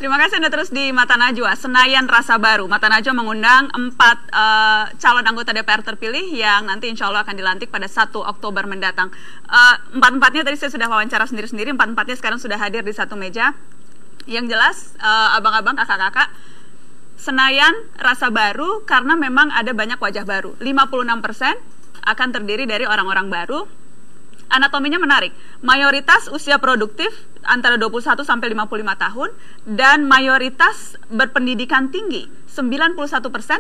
Terima kasih Anda terus di Mata Najwa. Senayan Rasa Baru. Mata Najwa mengundang 4 calon anggota DPR terpilih yang nanti insya Allah akan dilantik pada 1 Oktober mendatang. 4-4-nya tadi saya sudah wawancara sendiri-sendiri, 4-4-nya sekarang sudah hadir di satu meja. Yang jelas, abang-abang, kakak-kakak, Senayan Rasa Baru karena memang ada banyak wajah baru. 56% akan terdiri dari orang-orang baru. Anatominya menarik. Mayoritas usia produktif antara 21 sampai 55 tahun dan mayoritas berpendidikan tinggi. 91%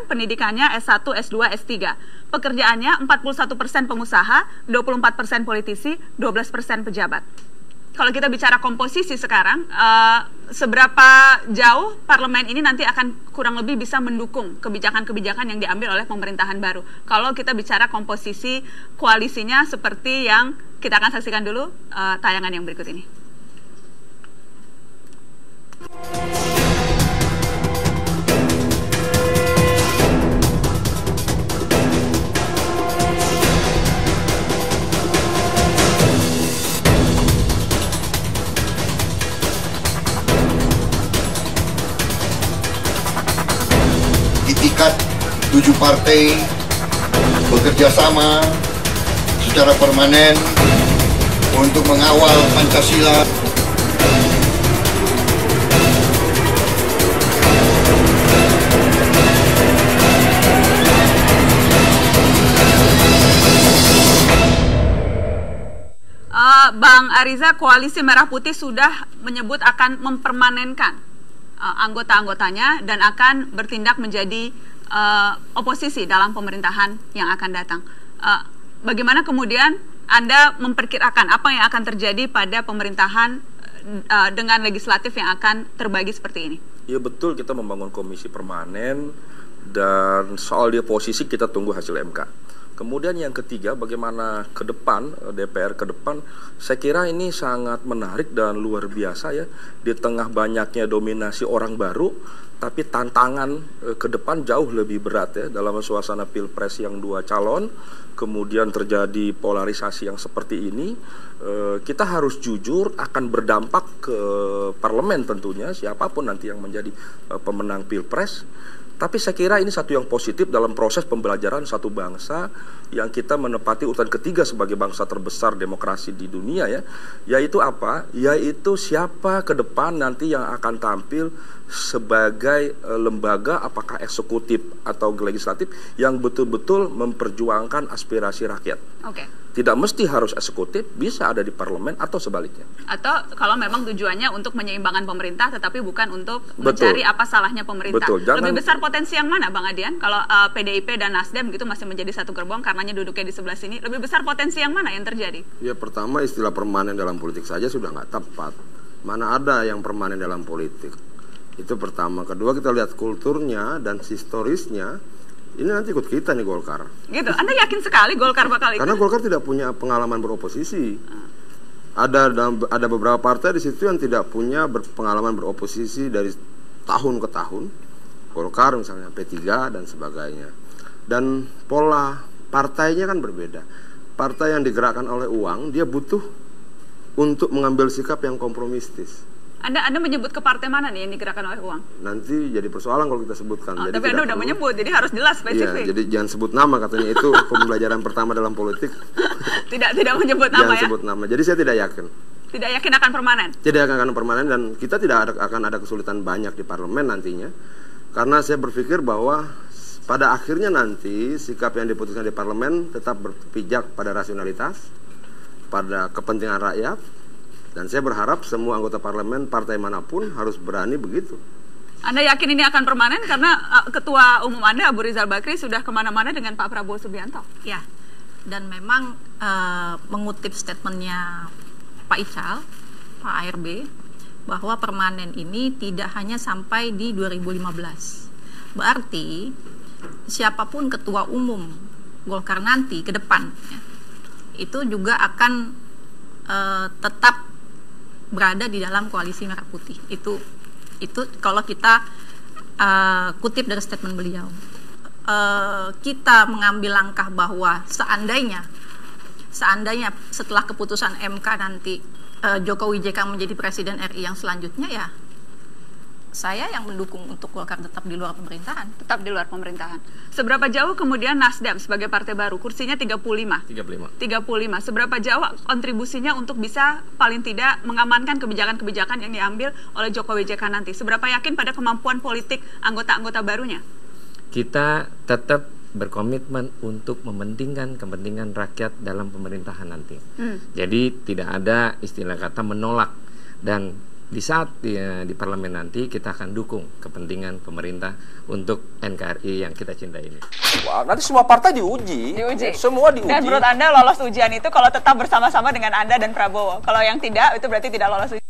pendidikannya S1, S2, S3. Pekerjaannya 41% pengusaha, 24% politisi, 12% pejabat. Kalau kita bicara komposisi sekarang, seberapa jauh parlemen ini nanti akan kurang lebih bisa mendukung kebijakan-kebijakan yang diambil oleh pemerintahan baru. Kalau kita bicara komposisi koalisinya seperti yang kita akan saksikan dulu tayangan yang berikut ini. Itikat 7 partai bekerja sama secara permanen untuk mengawal Pancasila. Bang Ariza, Koalisi Merah Putih sudah menyebut akan mempermanenkan anggota-anggotanya dan akan bertindak menjadi oposisi dalam pemerintahan yang akan datang. Bagaimana kemudian Anda memperkirakan apa yang akan terjadi pada pemerintahan dengan legislatif yang akan terbagi seperti ini? Ya betul, kita membangun komisi permanen dan soal dia posisi kita tunggu hasil MK. Kemudian yang ketiga, bagaimana ke depan, DPR ke depan, saya kira ini sangat menarik dan luar biasa ya. Di tengah banyaknya dominasi orang baru, tapi tantangan ke depan jauh lebih berat ya. Dalam suasana pilpres yang 2 calon, kemudian terjadi polarisasi yang seperti ini, kita harus jujur akan berdampak ke parlemen tentunya, siapapun nanti yang menjadi pemenang pilpres. Tapi saya kira ini satu yang positif dalam proses pembelajaran satu bangsa yang kita menepati urutan ketiga sebagai bangsa terbesar demokrasi di dunia ya. Yaitu apa? Yaitu siapa ke depan nanti yang akan tampil sebagai lembaga apakah eksekutif atau legislatif yang betul-betul memperjuangkan aspirasi rakyat. Oke. Tidak mesti harus eksekutif, bisa ada di parlemen atau sebaliknya. Atau kalau memang tujuannya untuk menyeimbangkan pemerintah tetapi bukan untuk mencari apa salahnya pemerintah. Betul. Lebih besar potensi yang mana Bang Adian? Kalau PDIP dan Nasdem gitu masih menjadi satu gerbong karenanya duduknya di sebelah sini. Lebih besar potensi yang mana yang terjadi? Ya pertama, istilah permanen dalam politik saja sudah nggak tepat. Mana ada yang permanen dalam politik? Itu pertama. Kedua, kita lihat kulturnya dan historisnya. Ini nanti ikut kita nih Golkar. Gitu. Anda yakin sekali Golkar bakal ikut? Karena Golkar tidak punya pengalaman beroposisi. Ada beberapa partai di situ yang tidak punya pengalaman beroposisi dari tahun ke tahun. Golkar misalnya, P3 dan sebagainya. Dan pola partainya kan berbeda. Partai yang digerakkan oleh uang, dia butuh untuk mengambil sikap yang kompromistis. Anda menyebut ke partai mana nih yang digerakkan oleh uang? Nanti jadi persoalan kalau kita sebutkan. Jadi tapi Anda udah menyebut, jadi harus jelas spesifik. Iya, jadi jangan sebut nama katanya, itu pembelajaran pertama dalam politik. Tidak menyebut nama jangan ya? Sebut nama. Jadi saya tidak yakin. Tidak yakin akan permanen? Tidak akan permanen dan kita tidak akan ada kesulitan banyak di parlemen nantinya. Karena saya berpikir bahwa pada akhirnya nanti sikap yang diputuskan di parlemen tetap berpijak pada rasionalitas, pada kepentingan rakyat. Dan saya berharap semua anggota parlemen partai manapun harus berani begitu. Anda yakin ini akan permanen karena Ketua Umum Anda Abu Rizal Bakri sudah kemana-mana dengan Pak Prabowo Subianto? Ya, dan memang mengutip statementnya Pak Ical, Pak ARB, bahwa permanen ini tidak hanya sampai di 2015. Berarti siapapun Ketua Umum Golkar nanti ke depan ya, itu juga akan tetap berada di dalam koalisi Merah Putih. Itu kalau kita kutip dari statement beliau. Kita mengambil langkah bahwa seandainya setelah keputusan MK nanti Jokowi JK menjadi Presiden RI yang selanjutnya, ya saya yang mendukung untuk Golkar tetap di luar pemerintahan. Tetap di luar pemerintahan. Seberapa jauh kemudian Nasdem sebagai partai baru, kursinya 35. 35. Seberapa jauh kontribusinya untuk bisa paling tidak mengamankan kebijakan-kebijakan yang diambil oleh Jokowi JK nanti? Seberapa yakin pada kemampuan politik anggota-anggota barunya? Kita tetap berkomitmen untuk mementingkan kepentingan rakyat dalam pemerintahan nanti. Jadi tidak ada istilah kata menolak, dan di saat di parlemen nanti kita akan dukung kepentingan pemerintah untuk NKRI yang kita cintai ini. Wah, nanti semua partai diuji. Semua diuji. Dan menurut Anda lolos ujian itu kalau tetap bersama-sama dengan Anda dan Prabowo. Kalau yang tidak, itu berarti tidak lolos ujian.